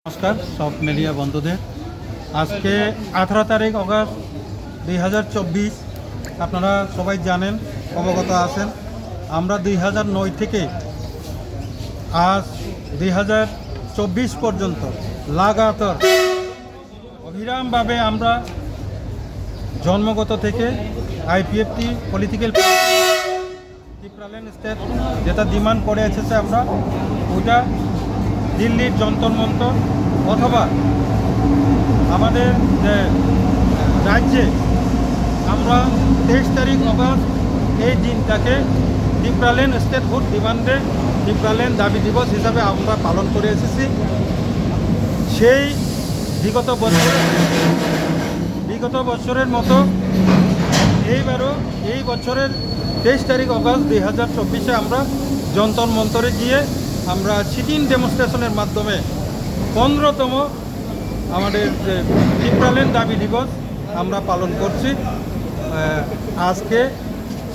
নমস্কার সব মিডিয়া বন্ধুদের। আজকে 18 তারিখ অগাস্ট 2024। আপনারা সবাই জানেন, অবগত আছেন, আমরা 2009 থেকে আজ 2024 পর্যন্ত লাগাতার অবিরামভাবে আমরা জন্মগত থেকে আইপিএফটি পলিটিক্যাল ত্রিপুরাল্যান্ড স্টেট যেটা ডিমান্ড করে এসেছে, আমরা ওইটা দিল্লির যন্তর মন্তর অথবা আমাদের যে রাজ্যে আমরা 23 তারিখ অগাস্ট এই দিনটাকে ত্রিপুরাল্যান্ড স্টেটহুড ডিমান্ডে ত্রিপুরাল্যান্ড দাবি দিবস হিসাবে আমরা পালন করে এসেছি। সেই বিগত বছরের মতো এইবারও এই বছরের 23 তারিখ অগাস্ট 2024 আমরা যন্তর মন্তরে গিয়ে আমরা সিটিং ডেমনস্ট্রেশনের মাধ্যমে 15তম আমাদের যে ত্রিপুরাল্যান্ড দাবি দিবস আমরা পালন করছি। আজকে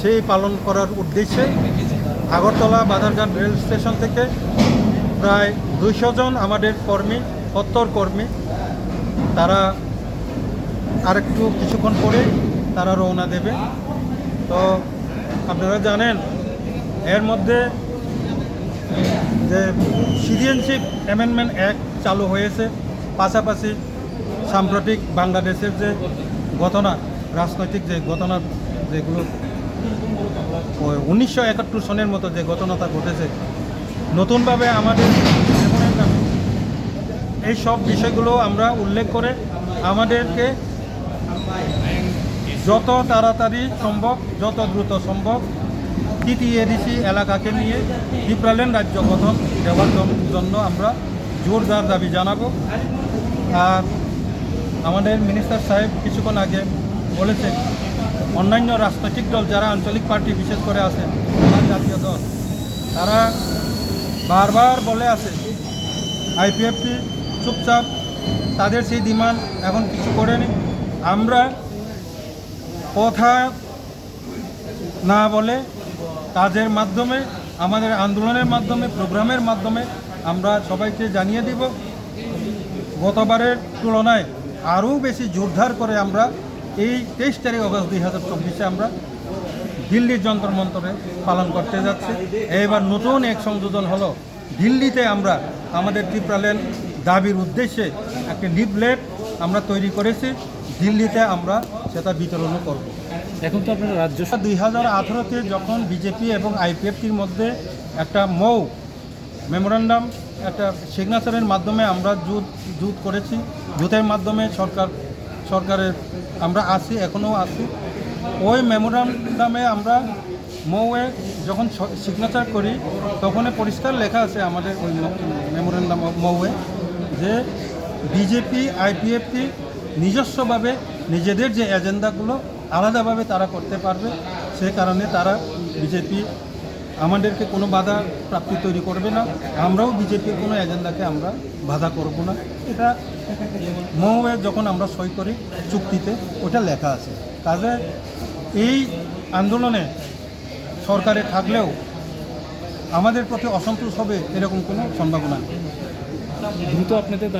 সেই পালন করার উদ্দেশ্যে আগরতলা বাধারঘাট রেল স্টেশন থেকে প্রায় 200 জন আমাদের কর্মী, প্রত্যর কর্মী, তারা আরেকটু কিছুক্ষণ পরে তারা রওনা দেবে। তো আপনারা জানেন, এর মধ্যে যে সিটিজেনশিপ অ্যামেন্ডমেন্ট অ্যাক্ট চালু হয়েছে, পাশাপাশি সাম্প্রতিক বাংলাদেশের যে ঘটনা, রাজনৈতিক যে ঘটনা, যেগুলো 1971 সনের মতো যে ঘটনাটা ঘটেছে, নতুনভাবে আমাদের এই সব বিষয়গুলো আমরা উল্লেখ করে আমাদেরকে যত তাড়াতাড়ি সম্ভব, যত দ্রুত সম্ভব টিটিএডিসি এলাকাকে নিয়ে ত্রিপুরাল্যান্ড রাজ্য গঠন দেওয়ার জন্য আমরা জোরদার দাবি জানাবো। আর আমাদের মিনিস্টার সাহেব কিছুক্ষণ আগে বলেছেন, অন্যান্য রাজনৈতিক দল যারা আঞ্চলিক পার্টি বিশেষ করে আছে, জাতীয় দল, তারা বারবার বলে আছে আইপিএফটি চুপচাপ, তাদের সেই ডিমান্ড এখন কিছু করেনি। আমরা কথা না বলে কাজের মাধ্যমে, আমাদের আন্দোলনের মাধ্যমে, প্রোগ্রামের মাধ্যমে আমরা সবাইকে জানিয়ে দিব, গতবারের তুলনায় আরও বেশি জোরদার করে আমরা এই 23 তারিখ অগাস্ট 2024 আমরা দিল্লির যন্তর মন্তরে পালন করতে যাচ্ছি। এবার নতুন এক সংযোজন হলো, দিল্লিতে আমরা আমাদের ত্রিপুরাল্যান্ড দাবির উদ্দেশ্যে একটি লিফলেট আমরা তৈরি করেছি, দিল্লিতে আমরা সেটা বিতরণও করব। এখন তো আপনার রাজ্য 2018-তে যখন বিজেপি এবং আইপিএফটির মধ্যে একটা মেমোরেন্ডাম, একটা সিগনেচারের মাধ্যমে আমরা জুট করেছি, জুটের মাধ্যমে সরকারের আমরা আসি, এখনও আসি। ওই মেমোরেন্ডামে আমরা মৌয়ে যখন সিগনেচার করি, তখন পরিষ্কার লেখা আছে আমাদের ওই মেমোরেন্ডাম মৌয়ে যে বিজেপি আইপিএফটি নিজস্বভাবে নিজেদের যে এজেন্ডাগুলো আলাদাভাবে তারা করতে পারবে, সে কারণে তারা বিজেপি আমাদেরকে কোনো বাধা প্রাপ্তি তৈরি করবে না, আমরাও বিজেপির কোনো এজেন্ডাকে আমরা বাধা করব না। এটা মৌয়ে যখন আমরা সই করি চুক্তিতে ওটা লেখা আছে। কাজে এই আন্দোলনে সরকারে থাকলেও আমাদের প্রতি অসন্তোষ হবে এরকম কোনো সম্ভাবনা নেই। দ্রুত আপনাদের